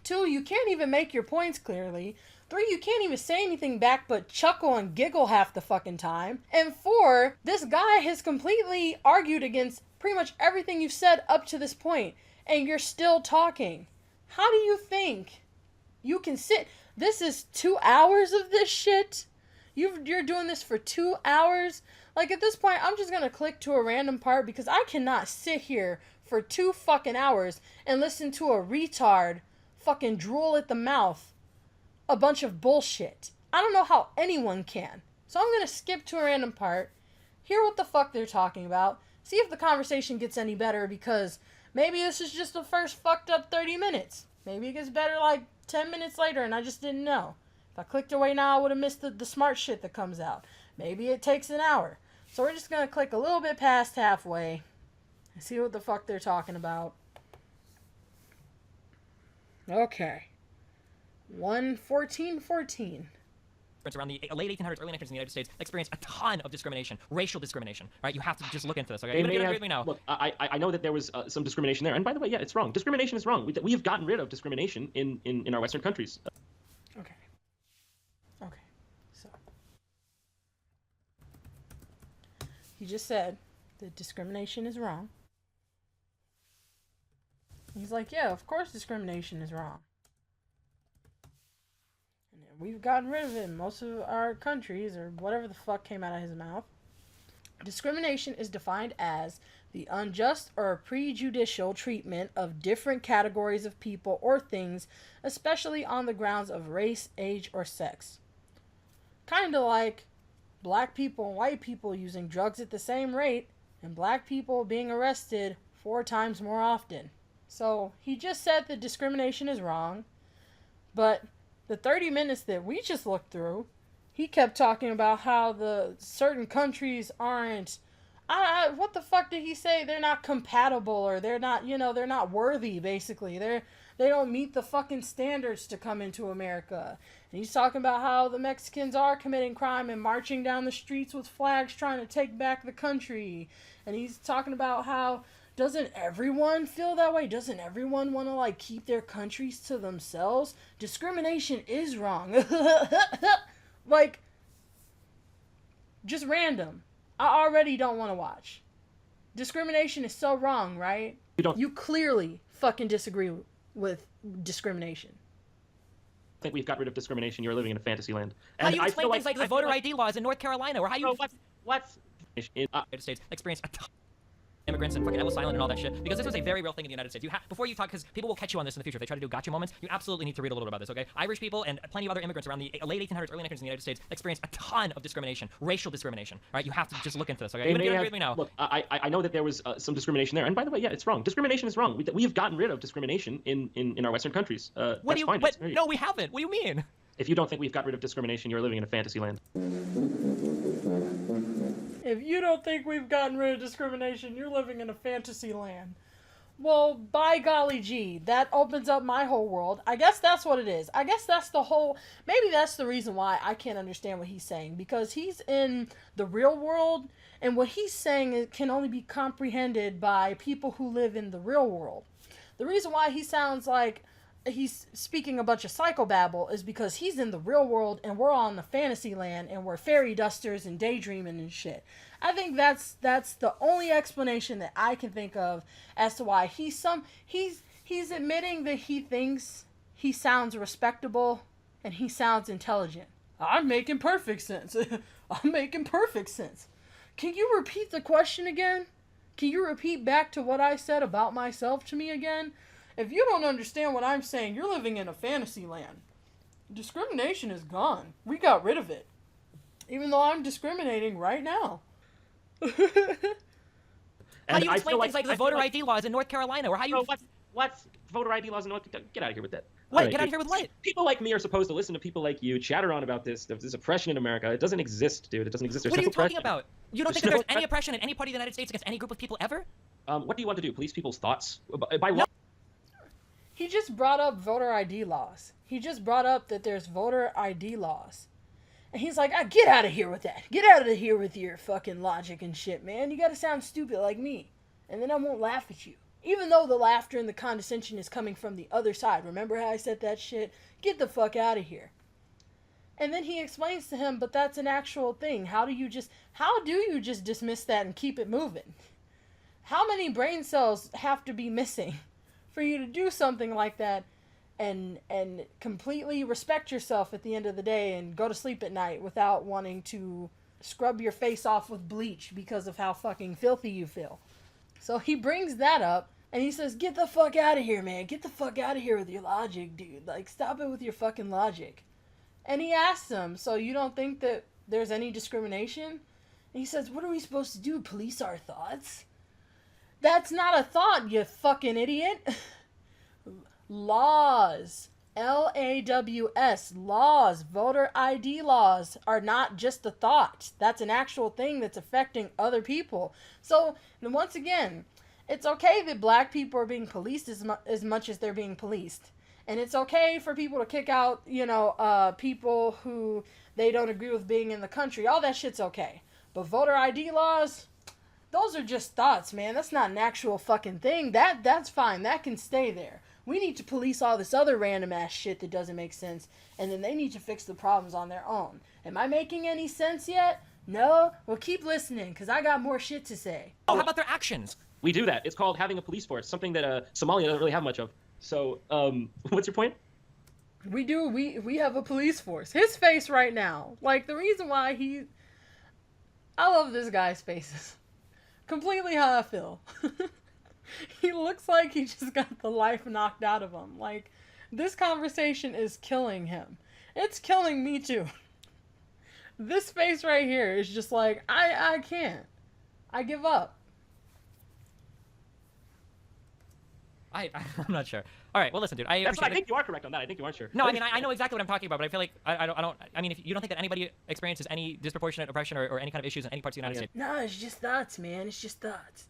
Two, you can't even make your points clearly. Three, you can't even say anything back but chuckle and giggle half the fucking time. And four, this guy has completely argued against pretty much everything you've said up to this point, and you're still talking. How do you think you can sit? This is 2 hours of this shit? You're doing this for 2 hours? Like, at this point, I'm just gonna click to a random part because I cannot sit here for 2 fucking hours and listen to a retard fucking drool at the mouth a bunch of bullshit. I don't know how anyone can. So I'm going to skip to a random part, hear what the fuck they're talking about, see if the conversation gets any better, because maybe this is just the first fucked up 30 minutes. Maybe it gets better like 10 minutes later and I just didn't know. If I clicked away now, I would have missed the smart shit that comes out. Maybe it takes an hour. So we're just going to click a little bit past halfway and see what the fuck they're talking about. Okay. 1:14:14. Around the late 1800s, early 1900s in the United States experienced a ton of discrimination, racial discrimination. Right? You have to just look into this. Okay? You agree with me now? Look, I know that there was some discrimination there, and by the way, yeah, it's wrong. Discrimination is wrong. We have gotten rid of discrimination in our Western countries. Okay. So he just said that discrimination is wrong. He's like, yeah, of course discrimination is wrong. We've gotten rid of it in most of our countries, or whatever the fuck came out of his mouth. Discrimination is defined as the unjust or prejudicial treatment of different categories of people or things, especially on the grounds of race, age, or sex. Kind of like black people and white people using drugs at the same rate, and black people being arrested 4 times more often. So he just said that discrimination is wrong, but the 30 minutes that we just looked through, he kept talking about how the certain countries aren't, what the fuck did he say? They're not compatible, or they're not, they're not worthy, basically. They don't meet the fucking standards to come into America. And he's talking about how the Mexicans are committing crime and marching down the streets with flags trying to take back the country. And he's talking about how, doesn't everyone feel that way? Doesn't everyone want to, keep their countries to themselves? Discrimination is wrong. Just random. I already don't want to watch. Discrimination is so wrong, right? You clearly fucking disagree with discrimination. I think we've got rid of discrimination. You're living in a fantasy land. And how do you explain things like the voter ID laws in North Carolina, or how you... What's in the United States experienced a ton immigrants and fucking Ellis Island and all that shit, because this was a very real thing in the United States. Before you talk, because people will catch you on this in the future if they try to do gotcha moments, you absolutely need to read a little bit about this, okay? Irish people and plenty of other immigrants around the late 1800s, early 1900s in the United States experienced a ton of discrimination, racial discrimination, right? You have to just look into this, okay? You agree with me now? Look, I know that there was some discrimination there, and by the way, yeah, it's wrong. Discrimination is wrong. We have gotten rid of discrimination in our Western countries. What do you? But no, we haven't. What do you mean? If you don't think we've got rid of discrimination, you're living in a fantasy land. If you don't think we've gotten rid of discrimination, you're living in a fantasy land. Well, by golly gee, that opens up my whole world. I guess that's what it is. I guess that's the whole... Maybe that's the reason why I can't understand what he's saying. Because he's in the real world, and what he's saying can only be comprehended by people who live in the real world. The reason why he sounds like he's speaking a bunch of psychobabble is because he's in the real world and we're on the fantasy land and we're fairy dusters and daydreaming and shit. I think that's the only explanation that I can think of as to why he's admitting that he thinks he sounds respectable and he sounds intelligent. I'm making perfect sense. I'm making perfect sense. Can you repeat the question again? Can you repeat back to what I said about myself to me again? If you don't understand what I'm saying, you're living in a fantasy land. Discrimination is gone. We got rid of it. Even though I'm discriminating right now. How do you explain feel things like the voter ID laws in North Carolina, or how you... What's voter ID laws in North Carolina? Get out of here with that. What? Right, Get out of here with what? People like me are supposed to listen to people like you chatter on about this oppression in America. It doesn't exist, dude. It doesn't exist. There's What are no you talking oppression. about? You don't think that there's any oppression in any part of the United States against any group of people ever? What do you want to do? Police people's thoughts? By what? No. He just brought up voter ID laws. He just brought up that there's voter ID laws. And he's like, get out of here with that. Get out of here with your fucking logic and shit, man. You gotta sound stupid like me. And then I won't laugh at you. Even though the laughter and the condescension is coming from the other side. Remember how I said that shit? Get the fuck out of here. And then he explains to him, but that's an actual thing. How do you just dismiss that and keep it moving? How many brain cells have to be missing for you to do something like that and completely respect yourself at the end of the day and go to sleep at night without wanting to scrub your face off with bleach because of how fucking filthy you feel? So he brings that up and he says, get the fuck out of here, man. Get the fuck out of here with your logic, dude. Like, stop it with your fucking logic. And he asks him, so you don't think that there's any discrimination? And he says, what are we supposed to do? Police our thoughts? That's not a thought, you fucking idiot. Laws. L-A-W-S. Laws. Voter ID laws are not just a thought. That's an actual thing that's affecting other people. So, once again, it's okay that black people are being policed as much as they're being policed. And it's okay for people to kick out, people who they don't agree with being in the country. All that shit's okay. But voter ID laws, those are just thoughts, man. That's not an actual fucking thing. That's fine. That can stay there. We need to police all this other random ass shit that doesn't make sense. And then they need to fix the problems on their own. Am I making any sense yet? No? Well, keep listening, because I got more shit to say. Oh, how about their actions? We do that. It's called having a police force, something that Somalia doesn't really have much of. So, what's your point? We do. We have a police force. His face right now. Like, the reason why I love this guy's faces. Completely how I feel. He looks like he just got the life knocked out of him. Like, this conversation is killing him. It's killing me too. This face right here is just like, I can't. I give up. I'm not sure. All right, well, listen, dude. I think you are correct on that. I think you aren't sure. No, I mean, I know exactly what I'm talking about, but I feel like I mean, if you don't think that anybody experiences any disproportionate oppression or any kind of issues in any parts of the United States. No, it's just thoughts, man. It's just thoughts.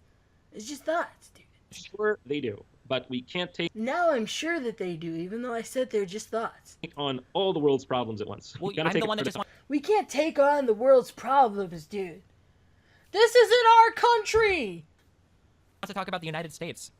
It's just thoughts, dude. Sure, they do, but we can't take Now I'm sure that they do, even though I said they're just thoughts. on all the world's problems at once. Well, We gotta I'm take the it one that for just wants. We can't take on the world's problems, dude. This isn't our country! To talk about the United States.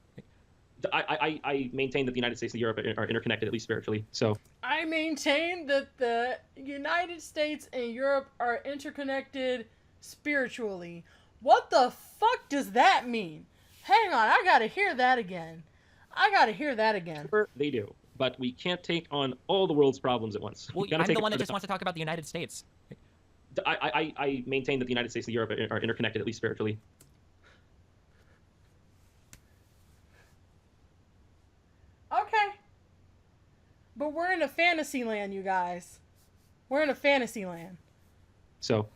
I maintain that the United States and Europe are interconnected, at least spiritually. So I maintain that the United States and Europe are interconnected spiritually. What the fuck does that mean? Hang on, I gotta hear that again. sure, they do, but we can't take on all the world's problems at once. Well, We gotta I'm take the it one for that just wants to talk about the United States. I maintain that the United States and Europe are interconnected, at least spiritually. Okay. But we're in a fantasy land, you guys. We're in a fantasy land. So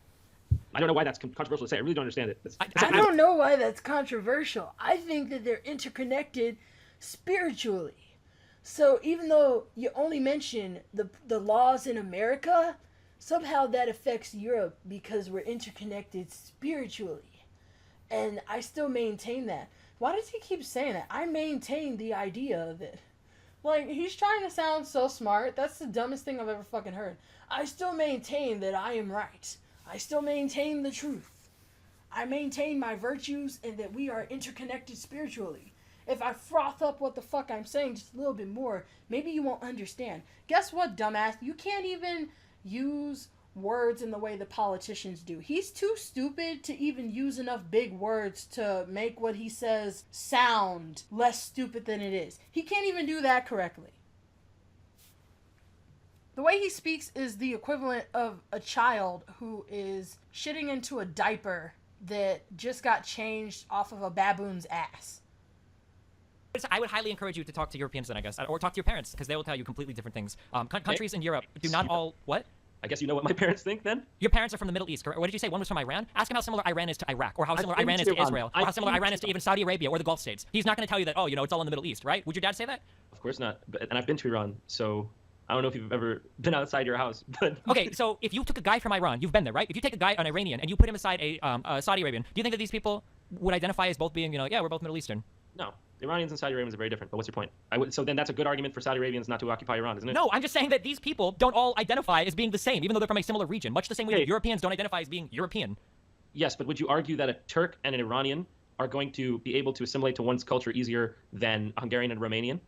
I don't know why that's controversial to say. I really don't understand it. I don't know why that's controversial. I think that they're interconnected spiritually. So even though you only mention the laws in America, somehow that affects Europe because we're interconnected spiritually. And I still maintain that. Why does he keep saying that? I maintain the idea of it. Like, he's trying to sound so smart. That's the dumbest thing I've ever fucking heard. I still maintain that I am right. I still maintain the truth. I maintain my virtues and that we are interconnected spiritually. if I froth up what the fuck I'm saying just a little bit more, maybe you won't understand. Guess what, dumbass? You can't even use words in the way the politicians do. He's too stupid to even use enough big words to make what he says sound less stupid than it is. He can't even do that correctly. The way he speaks is the equivalent of a child who is shitting into a diaper that just got changed off of a baboon's ass. I would highly encourage you to talk to Europeans then, I guess, or talk to your parents, because they will tell you completely different things. Countries in Europe do not all... What? I guess you know what my parents think then? Your parents are from the Middle East, correct? What did you say? One was from Iran? Ask him how similar Iran is to Iraq, or how similar Iran is to Israel, or how similar Iran is to even Saudi Arabia or the Gulf states. He's not going to tell you that, oh, you know, it's all in the Middle East, right? Would your dad say that? Of course not. And I've been to Iran, so I don't know if you've ever been outside your house, but... Okay, so if you took a guy from Iran, you've been there, right? If you take a guy, an Iranian, and you put him beside a Saudi Arabian, do you think that these people would identify as both being, you know, yeah, we're both Middle Eastern? No. Iranians and Saudi Arabians are very different, but what's your point? So then that's a good argument for Saudi Arabians not to occupy Iran, isn't it? No, I'm just saying that these people don't all identify as being the same, even though they're from a similar region, much the same way that Europeans don't identify as being European. Yes, but would you argue that a Turk and an Iranian are going to be able to assimilate to one's culture easier than a Hungarian and Romanian?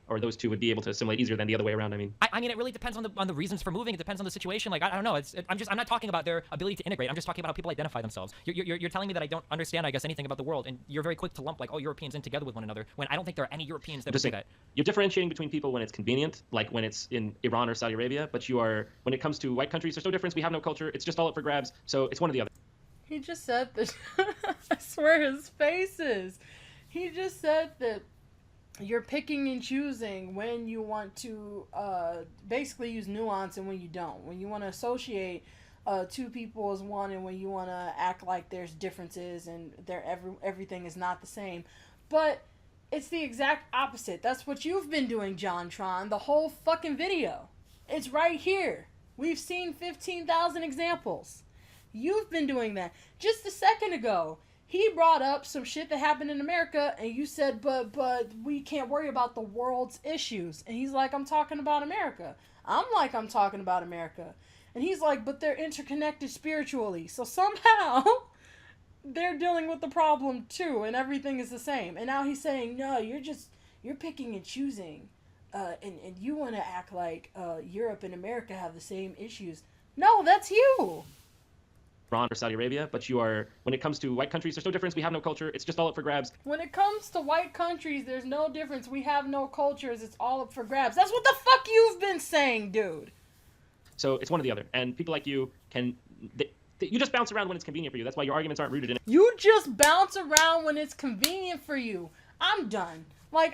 Or those two would be able to assimilate easier than the other way around, I mean. I mean, it really depends on the reasons for moving. It depends on the situation. Like, I don't know. I'm not talking about their ability to integrate. I'm just talking about how people identify themselves. You're telling me that I don't understand, I guess, anything about the world, and you're very quick to lump, like, all Europeans in together with one another, when I don't think there are any Europeans that would do that. You're differentiating between people when it's convenient, like when it's in Iran or Saudi Arabia, but you are, when it comes to white countries, there's no difference. We have no culture. It's just all up for grabs, so it's one or the other. He just said that. I swear his face is. He just said that you're picking and choosing when you want to basically use nuance and when you don't. When you want to associate two people as one, and when you want to act like there's differences and everything is not the same. But it's the exact opposite. That's what you've been doing, JonTron, the whole fucking video. It's right here. We've seen 15,000 examples. You've been doing that. Just a second ago, he brought up some shit that happened in America, and you said, but we can't worry about the world's issues. And he's like, I'm talking about America. I'm like, I'm talking about America. And he's like, but they're interconnected spiritually. So somehow they're dealing with the problem too, and everything is the same. And now he's saying, no, you're picking and choosing. And you want to act like Europe and America have the same issues. No, that's you. Iran or Saudi Arabia, but you are, when it comes to white countries, there's no difference. We have no culture. It's just all up for grabs. When it comes to white countries, there's no difference. We have no cultures. It's all up for grabs. That's what the fuck you've been saying, dude. So it's one or the other. And people like you can, you just bounce around when it's convenient for you. That's why your arguments aren't rooted in it. You just bounce around when it's convenient for you. I'm done. Like,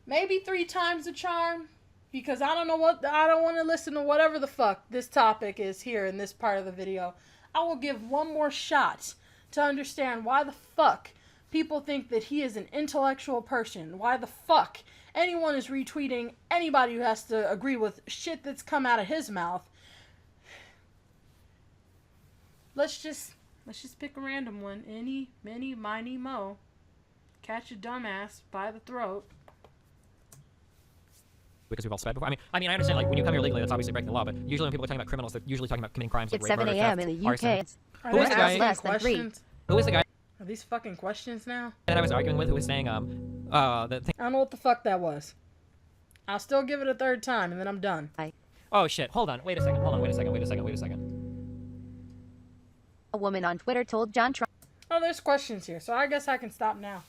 maybe 3 times the charm. Because I don't want to listen to whatever the fuck this topic is here in this part of the video. I will give one more shot to understand why the fuck people think that he is an intellectual person. Why the fuck anyone is retweeting anybody who has to agree with shit that's come out of his mouth. Let's just pick a random one. Any, miny, miny, mo. Catch a dumbass by the throat. Because we've all sped before. I mean, I understand, like, when you come here legally, that's obviously breaking the law, but usually when people are talking about criminals, they're usually talking about committing crimes like It's rape, 7 murder, a.m. theft, in the UK. arson. Are Who they is the guy? asking Less than 3. questions? Who is the guy Are these fucking questions now? that I was arguing with who was saying, the thing? I don't know what the fuck that was. I'll still give it a 3rd time, and then I'm done. Oh, shit. Hold on. Wait a second. Wait a second. A woman on Twitter told JonTron. Oh, there's questions here, so I guess I can stop now.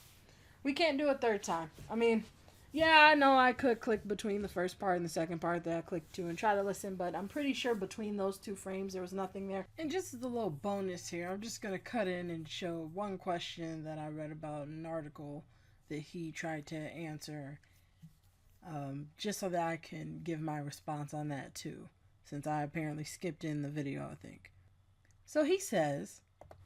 We can't do a 3rd time. I mean, yeah, I know I could click between the first part and the second part that I clicked to and try to listen, but I'm pretty sure between those 2 frames there was nothing there. And just as a little bonus here, I'm just going to cut in and show one question that I read about in an article that he tried to answer, just so that I can give my response on that too, since I apparently skipped in the video, I think. So he says...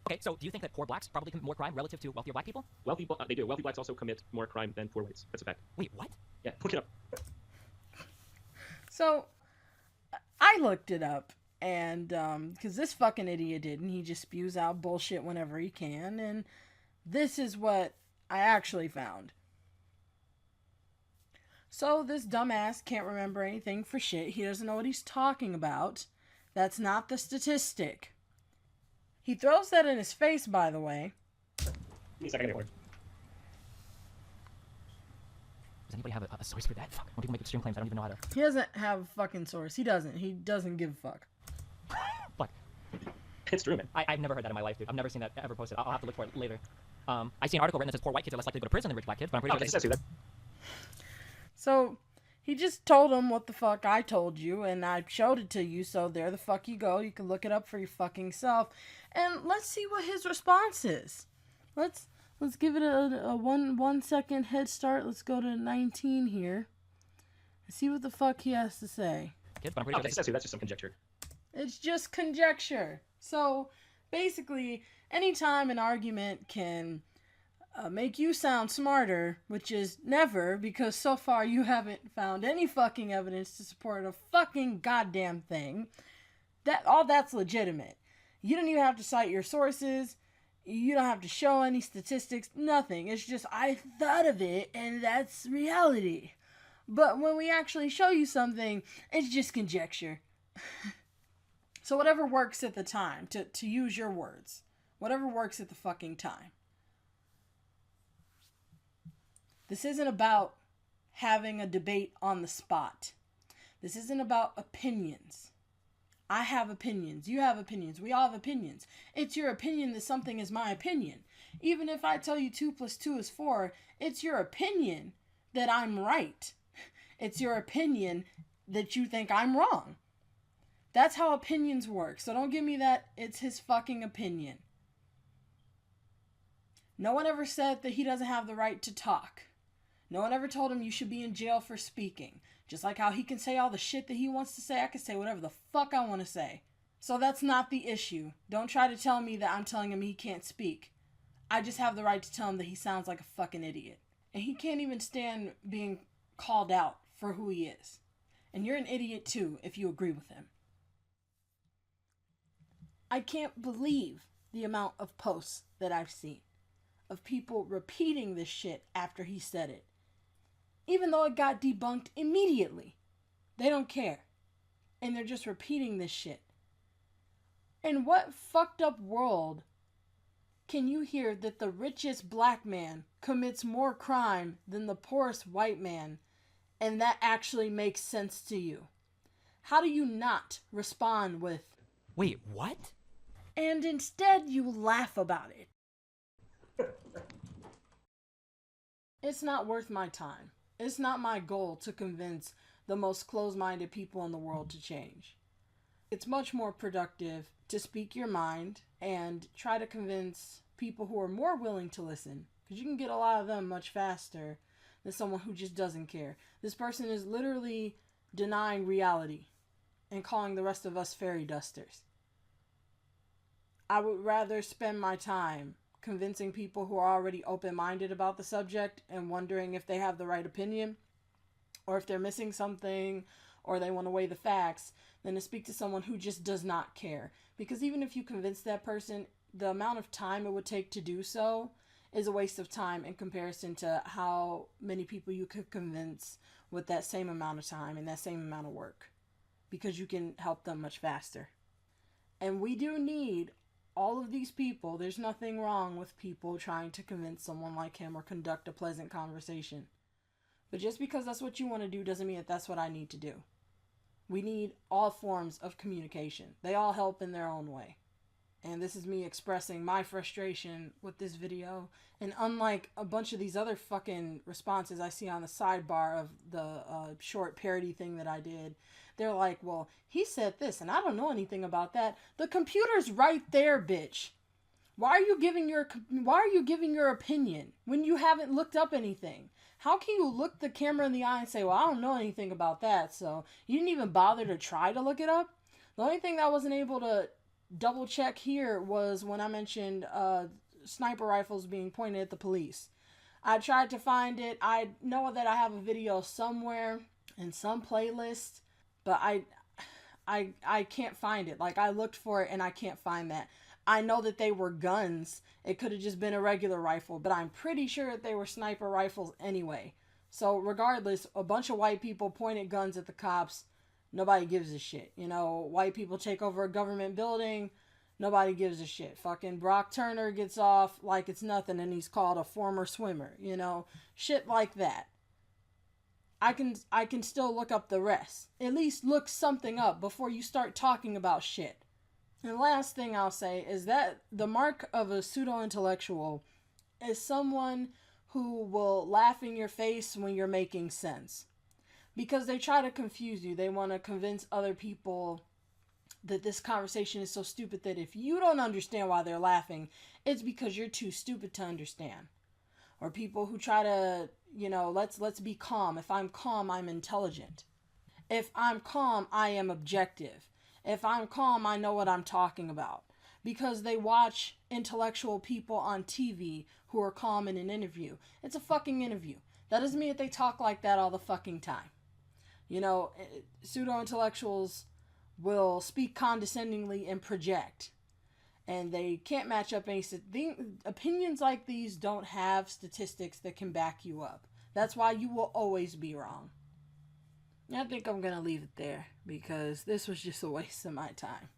Okay, so do you think that poor blacks probably commit more crime relative to wealthier black people? Wealthy, they do. Wealthy blacks also commit more crime than poor whites. That's a fact. Wait, what? Yeah, look it up. So, I looked it up, and, because this fucking idiot didn't. He just spews out bullshit whenever he can, and this is what I actually found. So, this dumbass can't remember anything for shit. He doesn't know what he's talking about. That's not the statistic. He throws that in his face, by the way. Give me a second, I get a word. Does anybody have a source for that? Fuck. When people make extreme claims, I don't even know how to... He doesn't have a fucking source. He doesn't give a fuck. Fuck. It's true, man. I've never heard that in my life, dude. I've never seen that ever posted. I'll have to look for it later. I see an article written that says poor white kids are less likely to go to prison than rich black kids, but I'm pretty Okay, sure so that. So, he just told him what the fuck I told you, and I showed it to you, so there the fuck you go. You can look it up for your fucking self. And let's see what his response is. Let's give it a 1 second head start. Let's go to 19 here. See what the fuck he has to say. kids, but I'm pretty Okay, sure so that's just some conjecture. It's just conjecture. So, basically, anytime an argument can make you sound smarter, which is never, because so far you haven't found any fucking evidence to support a fucking goddamn thing, that's legitimate. You don't even have to cite your sources. You don't have to show any statistics. Nothing. It's just, I thought of it, and that's reality. But when we actually show you something, it's just conjecture. So whatever works at the time, to use your words. Whatever works at the fucking time. This isn't about having a debate on the spot. This isn't about opinions. I have opinions. You have opinions. We all have opinions. It's your opinion that something is my opinion. Even if I tell you 2 + 2 is 4, it's your opinion that I'm right. It's your opinion that you think I'm wrong. That's how opinions work. So don't give me that it's his fucking opinion. No one ever said that he doesn't have the right to talk. No one ever told him you should be in jail for speaking. Just like how he can say all the shit that he wants to say, I can say whatever the fuck I want to say. So that's not the issue. Don't try to tell me that I'm telling him he can't speak. I just have the right to tell him that he sounds like a fucking idiot. And he can't even stand being called out for who he is. And you're an idiot too, if you agree with him. I can't believe the amount of posts that I've seen of people repeating this shit after he said it. Even though it got debunked immediately. They don't care. And they're just repeating this shit. In what fucked up world can you hear that the richest black man commits more crime than the poorest white man, and that actually makes sense to you? How do you not respond with, wait, what? And instead you laugh about it? It's not worth my time. It's not my goal to convince the most closed-minded people in the world to change. It's much more productive to speak your mind and try to convince people who are more willing to listen, because you can get a lot of them much faster than someone who just doesn't care. This person is literally denying reality and calling the rest of us fairy dusters. I would rather spend my time convincing people who are already open-minded about the subject and wondering if they have the right opinion or if they're missing something or they want to weigh the facts than to speak to someone who just does not care. Because even if you convince that person, the amount of time it would take to do so is a waste of time in comparison to how many people you could convince with that same amount of time and that same amount of work, because you can help them much faster. And we do need all of these people. There's nothing wrong with people trying to convince someone like him or conduct a pleasant conversation. But just because that's what you want to do doesn't mean that that's what I need to do. We need all forms of communication. They all help in their own way. And this is me expressing my frustration with this video. And unlike a bunch of these other fucking responses I see on the sidebar of the short parody thing that I did, they're like, well, he said this, and I don't know anything about that. The computer's right there, bitch. Why are you giving your opinion when you haven't looked up anything? How can you look the camera in the eye and say, well, I don't know anything about that, so you didn't even bother to try to look it up? The only thing that I wasn't able to double check here was when I mentioned sniper rifles being pointed at the police. I tried to find it. I know that I have a video somewhere in some playlist but I can't find it. Like, I looked for it and I can't find that. I know that they were guns. It could have just been a regular rifle, but I'm pretty sure that they were sniper rifles anyway. So regardless, a bunch of white people pointed guns at the cops. Nobody gives a shit. You know, white people take over a government building. Nobody gives a shit. Fucking Brock Turner gets off like it's nothing and he's called a former swimmer. You know, shit like that. I can still look up the rest. At least look something up before you start talking about shit. And the last thing I'll say is that the mark of a pseudo-intellectual is someone who will laugh in your face when you're making sense. Because they try to confuse you. They want to convince other people that this conversation is so stupid that if you don't understand why they're laughing, it's because you're too stupid to understand. Or people who try to, you know, let's be calm. If I'm calm, I'm intelligent. If I'm calm, I am objective. If I'm calm, I know what I'm talking about. Because they watch intellectual people on TV who are calm in an interview. It's a fucking interview. That doesn't mean that they talk like that all the fucking time. You know, pseudo-intellectuals will speak condescendingly and project. And they can't match up any... Opinions like these don't have statistics that can back you up. That's why you will always be wrong. I think I'm going to leave it there because this was just a waste of my time.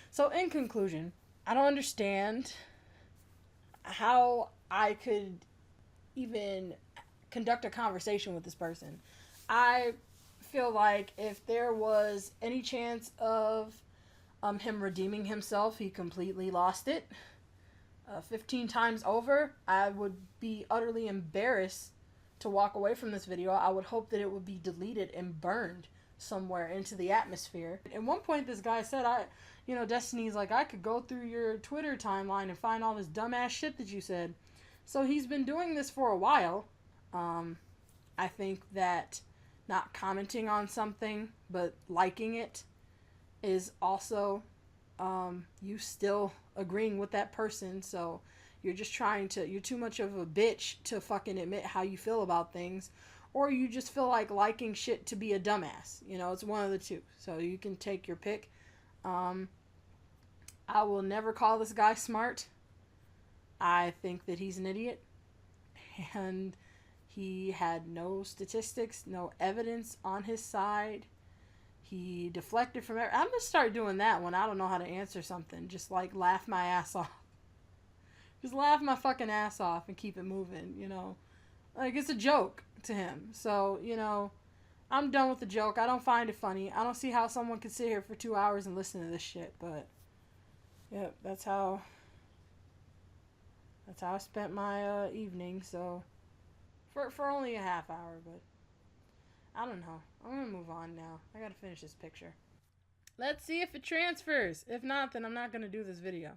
So in conclusion, I don't understand how I could even conduct a conversation with this person. I feel like if there was any chance of him redeeming himself, he completely lost it. 15 times over, I would be utterly embarrassed to walk away from this video. I would hope that it would be deleted and burned somewhere into the atmosphere. At one point, this guy said, Destiny's like, I could go through your Twitter timeline and find all this dumbass shit that you said. So he's been doing this for a while. I think that not commenting on something, but liking it is also you still agreeing with that person. So you're just you're too much of a bitch to fucking admit how you feel about things, or you just feel like liking shit to be a dumbass. You know, it's one of the two. So you can take your pick. I will never call this guy smart. I think that he's an idiot. And he had no statistics, no evidence on his side. He deflected from I'm going to start doing that when I don't know how to answer something. Just like laugh my ass off. Just laugh my fucking ass off and keep it moving, you know. Like, it's a joke to him. So, you know, I'm done with the joke. I don't find it funny. I don't see how someone could sit here for 2 hours and listen to this shit. But, yeah, that's how I spent my evening. So, for only a half hour, but I don't know. I'm going to move on now. I got to finish this picture. Let's see if it transfers. If not, then I'm not going to do this video.